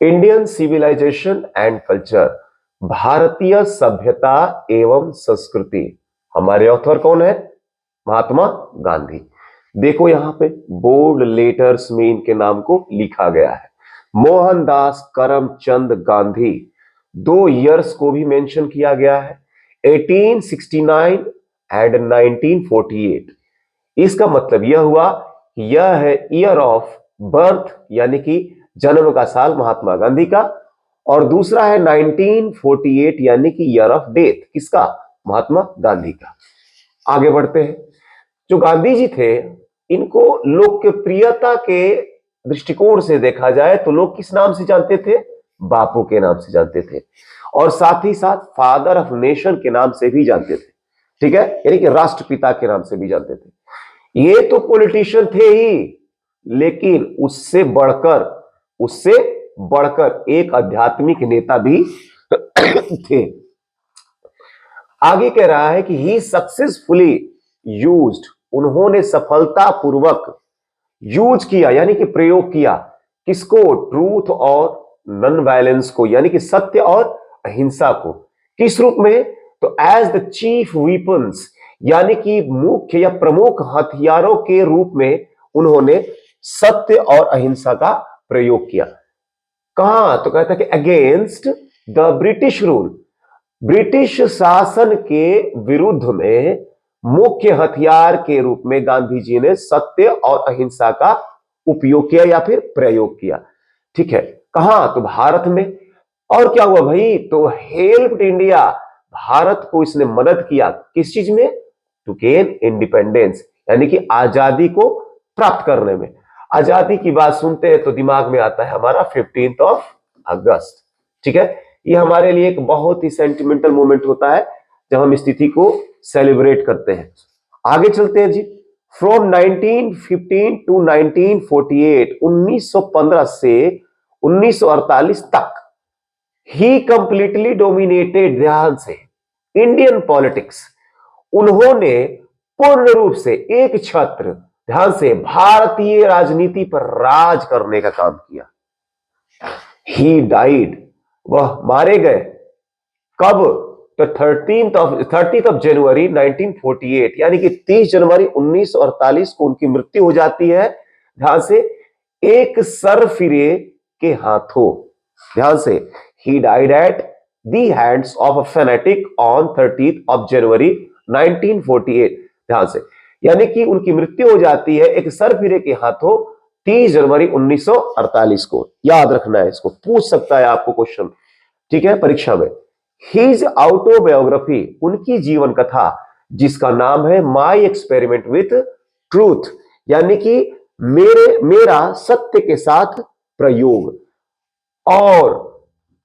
Indian civilisation and culture, भारतीय सभ्यता एवं संस्कृति। हमारे ऑथर कौन है? महात्मा गांधी। देखो यहां पे बोल्ड लेटर्स में इनके नाम को लिखा गया है, मोहनदास करमचंद गांधी। 2 ईयर्स को भी मेंशन किया गया है, 1869 एंड 1948। इसका मतलब यह हुआ कि यह है ईयर ऑफ बर्थ, यानी कि जन्म का साल महात्मा गांधी का, और दूसरा है 1948 यानी कि ईयर ऑफ डेथ किसका? महात्मा गांधी का। आगे बढ़ते हैं। जो गांधी जी थे, इनको लोकप्रियता के दृष्टिकोण से देखा जाए तो लोग किस नाम से जानते थे? बापू के नाम से जानते थे, और साथ ही साथ फादर ऑफ नेशन के नाम से भी जानते थे। ठीक है, यानी कि राष्ट्रपिता के नाम से भी जानते थे। ये तो पॉलिटिशियन थे ही, लेकिन उससे बढ़कर एक आध्यात्मिक नेता भी थे। आगे कह रहा है कि ही सक्सेसफुली यूज्ड, उन्होंने सफलतापूर्वक यूज किया यानी कि प्रयोग किया किसको? ट्रूथ और नॉन वायलेंस को, यानी कि सत्य और अहिंसा को। किस रूप में? तो एज द चीफ वीपन्स, यानी कि मुख्य या प्रमुख हथियारों के रूप में उन्होंने सत्य और अहिंसा का प्रयोग किया। कहां? तो कहता है कि against the British rule, British शासन के विरुद्ध में मुख्य हथियार के रूप में गांधी जी ने सत्य और अहिंसा का उपयोग किया या फिर प्रयोग किया। ठीक है, कहां? तो भारत में। और क्या हुआ भाई? तो हेल्प्ड इंडिया, भारत को इसने मदद किया किस चीज में? टू गेन इंडिपेंडेंस, यानी कि आजादी को प्राप्त करने में। आजादी की बात सुनते हैं तो दिमाग में आता है हमारा 15 अगस्त। ठीक है, ये हमारे लिए एक बहुत ही सेंटिमेंटल मोमेंट होता है जब हम इस तिथि को सेलिब्रेट करते हैं। आगे चलते हैं जी। फ्रॉम 1915 टू 1948, 1915 से 1948 तक ही कंप्लीटली डोमिनेटेड, ध्यान से, इंडियन पॉलिटिक्स। उन्होंने पूर्ण रूप से एक छत्र, ध्यान से, भारतीय राजनीति पर राज करने का काम किया। ही डाइड, वह मारे गए। कब? तो 30 जनवरी 1948, यानी कि 30 जनवरी 1948 को उनकी मृत्यु हो जाती है। ध्यान से, एक सरफिरे के हाथों। ध्यान से, he died at the hands of a fanatic on 30 जनवरी 1948। ध्यान से, यानी कि उनकी मृत्यु हो जाती है एक सरफिरे के हाथों 30 जनवरी 1948 को। याद रखना है, इसको पूछ सकता है आपको क्वेश्चन, ठीक है, परीक्षा में। हिज ऑटोबायोग्राफी, उनकी जीवन कथा, जिसका नाम है माई एक्सपेरिमेंट विथ ट्रूथ, यानी कि मेरा सत्य के साथ प्रयोग, और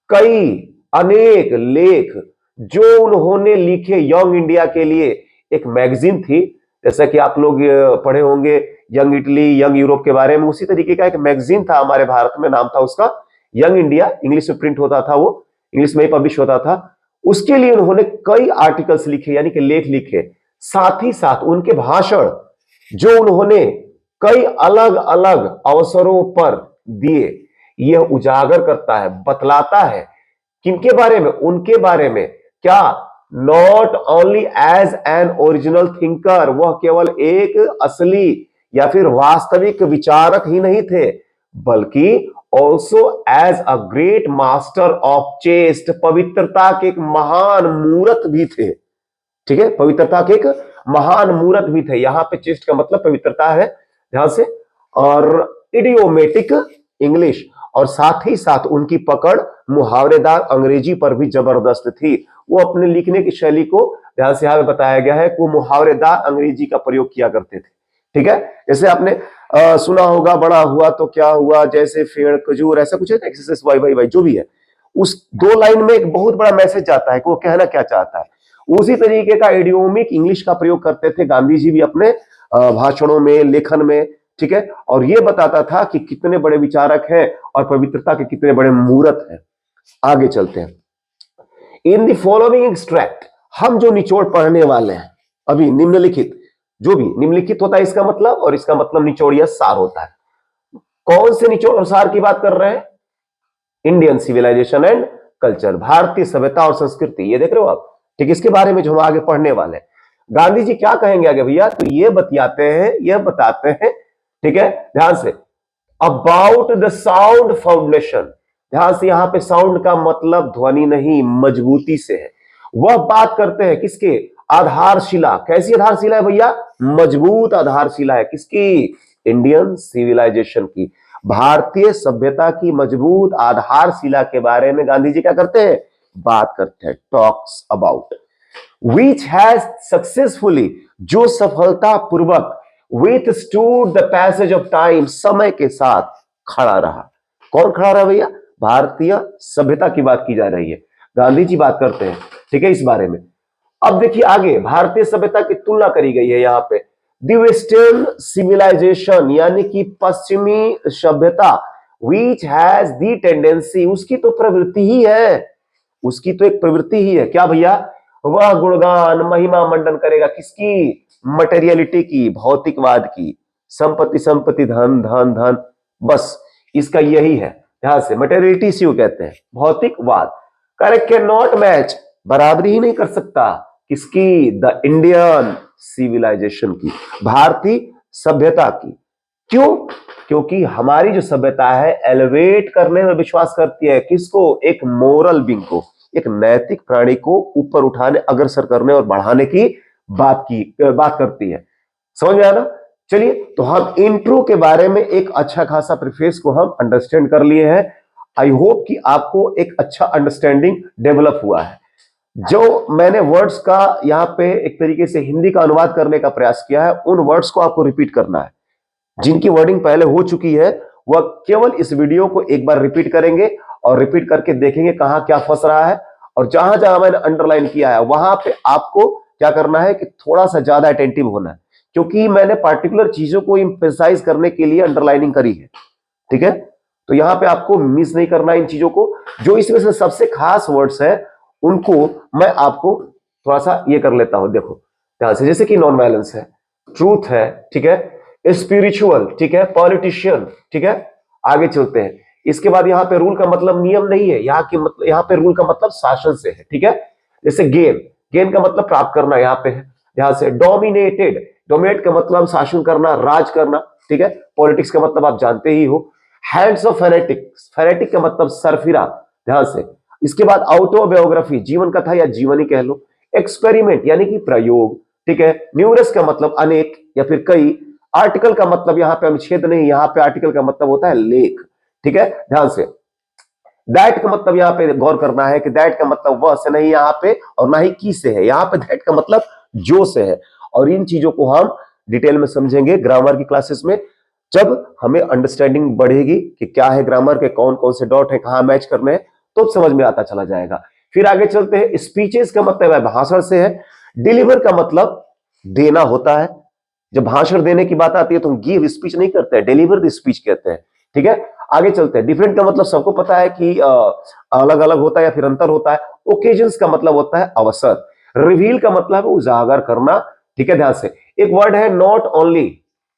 कई अनेक लेख जो उन्होंने लिखे यंग इंडिया के लिए। एक मैगजीन थी, जैसा कि आप लोग पढ़े होंगे यंग इटली, यंग यूरोप के बारे में, उसी तरीके का एक मैगजीन था हमारे भारत में, नाम था उसका यंग इंडिया। इंग्लिश में प्रिंट होता था, वो इंग्लिश में ही पब्लिश होता था। उसके लिए उन्होंने कई आर्टिकल्स लिखे, यानी कि लेख लिखे। साथ ही साथ उनके भाषण जो उन्होंने कई अलग अलग अवसरों पर दिए, यह उजागर करता है, बतलाता है किनके बारे में? उनके बारे में। क्या? Not only as an original thinker, वह केवल एक असली या फिर वास्तविक विचारक ही नहीं थे, बल्कि also as a great master of chest, पवित्रता के एक महान मूर्त भी थे। ठीक है, पवित्रता के एक महान मूर्त भी थे। यहां पे चेस्ट का मतलब पवित्रता है, ध्यान से। और इडियोमेटिक इंग्लिश, और साथ ही साथ उनकी पकड़ मुहावरेदार अंग्रेजी पर भी जबरदस्त थी। वो अपने लिखने की शैली को, ध्यान से यहां बताया गया है कि वो मुहावरेदार अंग्रेजी का प्रयोग किया करते थे। ठीक है, जैसे आपने सुना होगा, बड़ा हुआ तो क्या हुआ, जैसे पेड़ खजूर, ऐसा कुछ है, एक्सेस वाई वाई वाई जो भी है। उस 2 लाइन में एक बहुत बड़ा मैसेज जाता है कि वो कहना क्या चाहता है। उसी तरीके का इडियोमिक इंग्लिश का प्रयोग करते थे गांधी जी भी अपने भाषणों में, लेखन में। ठीक है, और ये बताता था कि कितने बड़े विचारक हैं और पवित्रता के कितने बड़े मूर्त हैं। आगे चलते हैं। इन द फॉलोइंग एक्सट्रैक्ट, हम जो निचोड़ पढ़ने वाले हैं अभी, निम्नलिखित, जो भी निम्नलिखित होता है इसका मतलब, और इसका मतलब निचोड़ या सार होता है। कौन से निचोड़ और सार की बात कर रहे हैं? इंडियन सिविलाइजेशन एंड कल्चर, भारतीय सभ्यता और संस्कृति, ये देख रहे हो आप, ठीक, इसके बारे में जो हम आगे पढ़ने वाले हैं। गांधी जी क्या कहेंगे आगे भैया, तो ये बतियाते हैं, ये बताते हैं, ठीक है, ध्यान से, अबाउट द साउंड फाउंडेशन। ध्यान से, यहां पे साउंड का मतलब ध्वनि नहीं, मजबूती से है। वह बात करते हैं किसके, आधारशिला। कैसी आधारशिला है भैया, मजबूत आधारशिला है किसकी, इंडियन सिविलाइजेशन की, भारतीय सभ्यता की मजबूत आधारशिला के बारे में गांधी जी क्या करते हैं, बात करते हैं, talks about, which has successfully, जो सफलता पूर्वक, withstood the passage of time, समय के साथ खड़ा रहा। कौन खड़ा रहा भैया, भारतीय सभ्यता की बात की जा रही है, गांधी जी बात करते हैं, ठीक है, इस बारे में। अब देखिए आगे, भारतीय सभ्यता की तुलना करी गई है यहां पे, द वेस्टर्न सिविलाइजेशन, यानी कि पश्चिमी सभ्यता, which has the tendency, उसकी तो प्रवृत्ति ही है, उसकी तो एक प्रवृत्ति ही है, क्या भैया, वह गुणगान महिमा मंडन करेगा किसकी, मटेरियलिटी की, भौतिकवाद की, संपत्ति संपत्ति, धन धन धन, बस इसका यही है, ध्यान से, मटेरियलिटी इसी कहते हैं, भौतिकवाद। करेक्ट, कैन नॉट मैच, बराबरी ही नहीं कर सकता किसकी, द इंडियन सिविलाइजेशन की, भारतीय सभ्यता की। क्यों, क्योंकि हमारी जो सभ्यता है एलिवेट करने में विश्वास करती है किसको, एक मोरल बीइंग को, एक नैतिक प्राणी को ऊपर उठाने, अग्रसर करने और बढ़ाने की बात करती है। समझ में आया ना। चलिए, तो हम इंट्रो के बारे में एक अच्छा खासा प्रीफेस को हम अंडरस्टैंड कर लिए हैं। आई होप कि आपको एक अच्छा अंडरस्टैंडिंग डेवलप हुआ है। जो मैंने वर्ड्स का यहाँ पे एक तरीके से हिंदी का अनुवाद करने का प्रयास किया है, उन वर्ड्स को आपको रिपीट करना है। जिनकी वर्डिंग पहले हो चुकी है वह केवल इस वीडियो को एक बार रिपीट करेंगे और रिपीट करके देखेंगे कहां क्या फंस रहा है, और जहां जहां मैंने अंडरलाइन किया है वहां पे आपको क्या करना है कि थोड़ा सा ज्यादा अटेंटिव होना है, क्योंकि मैंने पार्टिकुलर चीजों को इंपेसाइज करने के लिए अंडरलाइनिंग करी है, ठीक है। तो यहां पे आपको मिस नहीं करना इन चीजों को। जो इसमें से सबसे खास वर्ड्स है उनको मैं आपको थोड़ा सा ये कर लेता हूं, देखो ध्यान से, जैसे कि नॉन वायलेंस है, ट्रूथ है, ठीक है, स्पिरिचुअल, ठीक है, पॉलिटिशियन, ठीक है। आगे चलते हैं, इसके बाद यहाँ पे रूल का मतलब नियम नहीं है, यहाँ की मतलब, यहाँ पे रूल का मतलब शासन से है, ठीक है। जैसे गेन, गेन का मतलब प्राप्त करना यहाँ पे है, ध्यान से। डोमिनेटेड, डोमिनेट का मतलब शासन करना, राज करना, ठीक है। पॉलिटिक्स का मतलब आप जानते ही हो। हैंड्स ऑफ फेनेटिक, फेनेटिक का मतलब सरफिरा, ध्यान से। इसके बाद ऑटोबायोग्राफी, जीवन कथा या जीवनी कह लो। एक्सपेरिमेंट यानी कि प्रयोग, ठीक है। न्यूमरस का मतलब अनेक या फिर कई। आर्टिकल का मतलब यहां पे अनुच्छेद नहीं, यहां पे आर्टिकल का मतलब होता है लेख, ठीक है, ध्यान से। दैट का मतलब यहां पे गौर करना है कि दैट का मतलब वह से नहीं यहां पे, और ना ही की से है, यहां पे दैट का मतलब जो से है। और इन चीजों को हम डिटेल में समझेंगे ग्रामर की क्लासेस में, जब हमें अंडरस्टैंडिंग बढ़ेगी कि क्या है ग्रामर के, कौन कौन से डॉट है, कहां मैच करने हैं, तो समझ में आता चला जाएगा। फिर आगे चलते हैं, स्पीचेस का मतलब है भाषण से है। डिलीवर का मतलब देना होता है, जब भाषण देने की बात आती है तो हम गिव स्पीच नहीं करते हैं, डिलीवर द स्पीच कहते हैं, ठीक है। आगे चलते हैं, डिफरेंट का मतलब सबको पता है कि अलग अलग होता है या फिर अंतर होता है। ओकेजन्स का मतलब होता है अवसर। रिवील का मतलब है उजागर करना, ठीक है, ध्यान से। एक वर्ड है नॉट ओनली,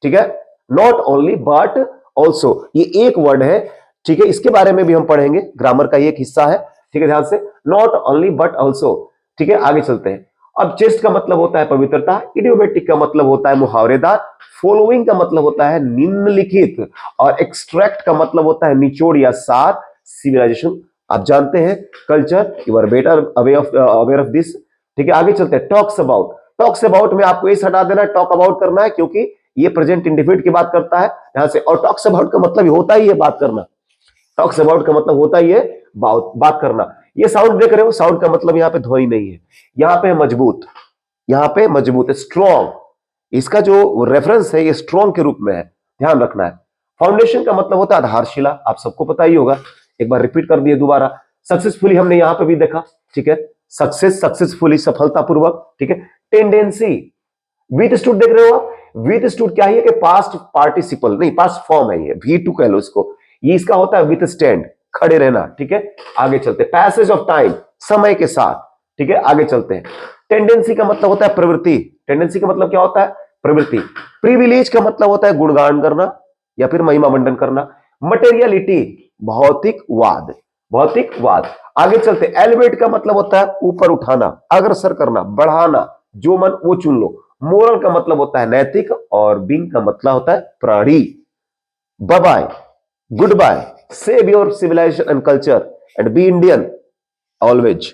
ठीक है, नॉट ओनली बट ऑल्सो, ये एक वर्ड है, ठीक है, इसके बारे में भी हम पढ़ेंगे, ग्रामर का ये एक हिस्सा है, ठीक है, ध्यान से। नॉट ओनली बट ऑल्सो, ठीक है। आगे चलते हैं, अब चेस्ट का मतलब होता है पवित्रता। इडियोमेटिक का मतलब होता है मुहावरेदार। फॉलोइंग का मतलब होता है निम्नलिखित, और एक्सट्रैक्ट का मतलब होता है निचोड़ या सार। सिविलाइजेशन आप जानते हैं, culture, you are better aware of this, ठीक है। आगे चलते हैं, टॉक्स अबाउट। टॉक्स अबाउट में आपको इस हटा देना, टॉक अबाउट करना है, क्योंकि ये प्रेजेंट इंडिफिनिट की बात करता है, यहां से। और टॉक्स अबाउट का मतलब होता ही है बात करना, टॉक्स अबाउट का मतलब होता ही है बात करना। ये साउंड देख रहे हो, साउंड का मतलब यहाँ पे ध्वनि नहीं है, यहाँ पे मजबूत, यहाँ पे मजबूत है, स्ट्रॉन्ग। इसका जो रेफरेंस है ये स्ट्रॉन्ग के रूप में है, ध्यान रखना है। फाउंडेशन का मतलब होता है आधारशिला, आप सबको पता ही होगा, एक बार रिपीट कर दिए दोबारा। सक्सेसफुली हमने यहाँ पे भी देखा, ठीक है, सक्सेसफुली, सफलतापूर्वक, ठीक है। टेंडेंसी, विथ स्टूड देख रहे हो आप, विथ स्टूड क्या है कि पास्ट पार्टिसिपल नहीं, पास्ट फॉर्म है, ये V2 कह लो इसको, ये इसका होता है विथ स्टैंड, खड़े रहना, ठीक है। आगे चलते, पैसेज ऑफ टाइम, समय के साथ, ठीक है। आगे चलते हैं, टेंडेंसी का मतलब होता है प्रवृत्ति, टेंडेंसी का मतलब क्या होता है, प्रवृत्ति। प्रिविलेज का मतलब होता है गुणगान करना या फिर महिमा मंडन करना। मटेरियलिटी, भौतिकवाद, भौतिकवाद। आगे चलते, एलिवेट का मतलब होता है ऊपर उठाना, अग्रसर करना, बढ़ाना, जो मन वो चुन लो। मोरल का मतलब होता है नैतिक, और बीइंग का मतलब होता है प्राणी। Bye bye, good bye, save your civilization and culture and be Indian always.